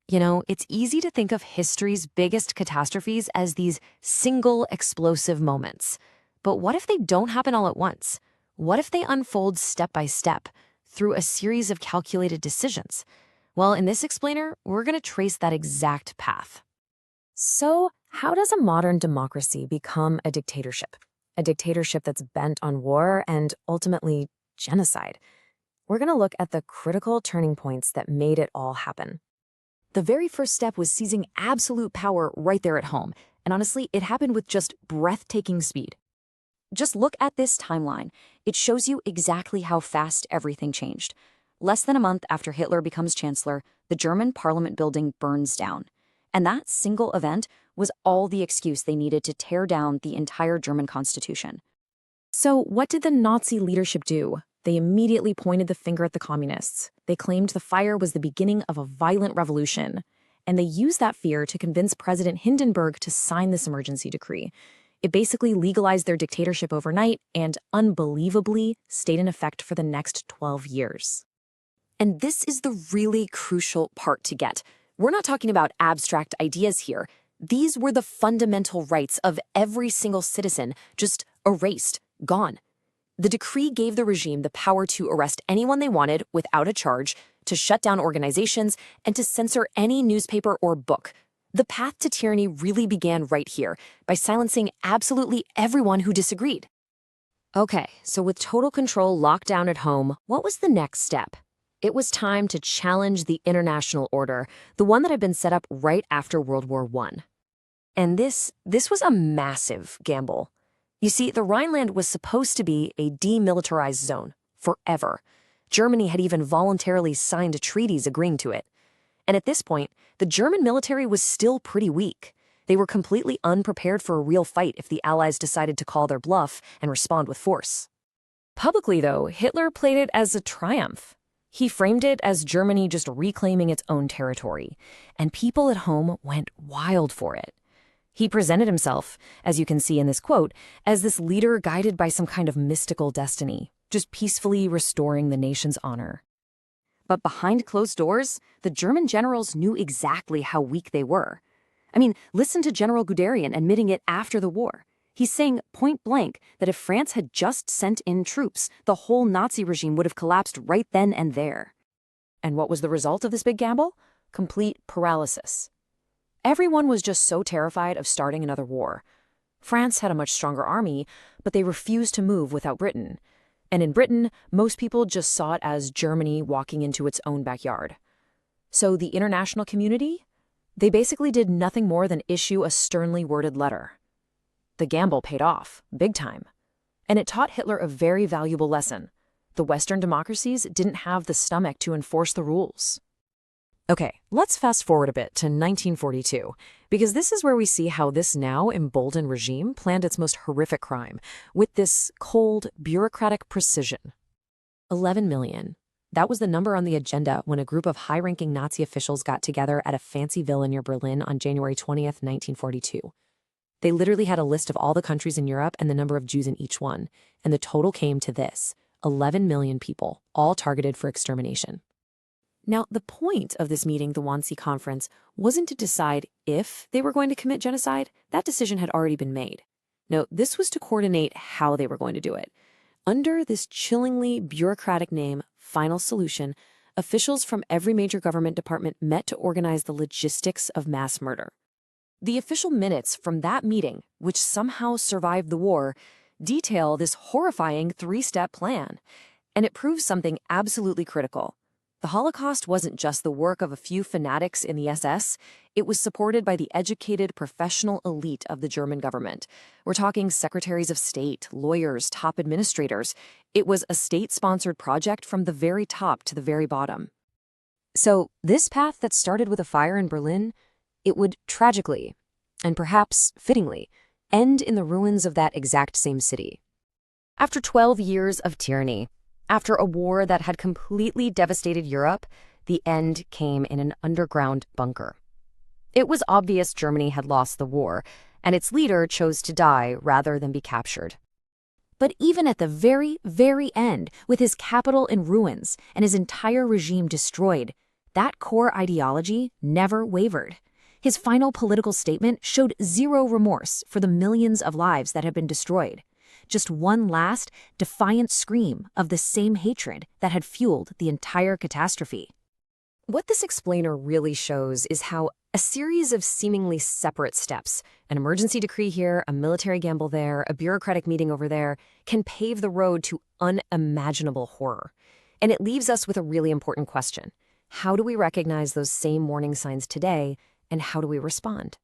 It's easy to think of history's biggest catastrophes as these single explosive moments. But what if they don't happen all at once? What if they unfold step by step through a series of calculated decisions? Well, in this explainer, we're going to trace that exact path. So, how does a modern democracy become a dictatorship? A dictatorship that's bent on war and ultimately genocide. We're going to look at the critical turning points that made it all happen. The very first step was seizing absolute power right there at home. And honestly, it happened with just breathtaking speed. Just look at this timeline. It shows you exactly how fast everything changed. Less than a month after Hitler becomes chancellor, the German parliament building burns down. And that single event was all the excuse they needed to tear down the entire German constitution. So what did the Nazi leadership do? They immediately pointed the finger at the communists. They claimed the fire was the beginning of a violent revolution. And they used that fear to convince President Hindenburg to sign this emergency decree. It basically legalized their dictatorship overnight and, unbelievably, stayed in effect for the next 12 years. And this is the really crucial part to get. We're not talking about abstract ideas here. These were the fundamental rights of every single citizen, just erased, gone. The decree gave the regime the power to arrest anyone they wanted without a charge, to shut down organizations, and to censor any newspaper or book. The path to tyranny really began right here, by silencing absolutely everyone who disagreed. Okay, so with total control locked down at home, what was the next step? It was time to challenge the international order, the one that had been set up right after World War I. And this was a massive gamble. You see, the Rhineland was supposed to be a demilitarized zone, forever. Germany had even voluntarily signed treaties agreeing to it. And at this point, the German military was still pretty weak. They were completely unprepared for a real fight if the Allies decided to call their bluff and respond with force. Publicly, though, Hitler played it as a triumph. He framed it as Germany just reclaiming its own territory, and people at home went wild for it. He presented himself, as you can see in this quote, as this leader guided by some kind of mystical destiny, just peacefully restoring the nation's honor. But behind closed doors, the German generals knew exactly how weak they were. I mean, listen to General Guderian admitting it after the war. He's saying point blank that if France had just sent in troops, the whole Nazi regime would have collapsed right then and there. And what was the result of this big gamble? Complete paralysis. Everyone was just so terrified of starting another war. France had a much stronger army, but they refused to move without Britain. And in Britain, most people just saw it as Germany walking into its own backyard. So the international community? They basically did nothing more than issue a sternly worded letter. The gamble paid off, big time. And it taught Hitler a very valuable lesson. The Western democracies didn't have the stomach to enforce the rules. Okay, let's fast forward a bit to 1942, because this is where we see how this now emboldened regime planned its most horrific crime, with this cold, bureaucratic precision. 11 million. That was the number on the agenda when a group of high-ranking Nazi officials got together at a fancy villa near Berlin on January 20th, 1942. They literally had a list of all the countries in Europe and the number of Jews in each one, and the total came to this: 11 million people, all targeted for extermination. Now, the point of this meeting, the Wannsee Conference, wasn't to decide if they were going to commit genocide. That decision had already been made. No, this was to coordinate how they were going to do it. Under this chillingly bureaucratic name, Final Solution, officials from every major government department met to organize the logistics of mass murder. The official minutes from that meeting, which somehow survived the war, detail this horrifying three-step plan. And it proves something absolutely critical. The Holocaust wasn't just the work of a few fanatics in the SS. It was supported by the educated, professional elite of the German government. We're talking secretaries of state, lawyers, top administrators. It was a state-sponsored project from the very top to the very bottom. So this path that started with a fire in Berlin, it would tragically, and perhaps fittingly, end in the ruins of that exact same city. After 12 years of tyranny, after a war that had completely devastated Europe, the end came in an underground bunker. It was obvious Germany had lost the war, and its leader chose to die rather than be captured. But even at the very, very end, with his capital in ruins and his entire regime destroyed, That core ideology never wavered. His final political statement showed zero remorse for the millions of lives that had been destroyed. Just one last, defiant scream of the same hatred that had fueled the entire catastrophe. What this explainer really shows is how a series of seemingly separate steps, an emergency decree here, a military gamble there, a bureaucratic meeting over there, can pave the road to unimaginable horror. And it leaves us with a really important question. How do we recognize those same warning signs today, and how do we respond?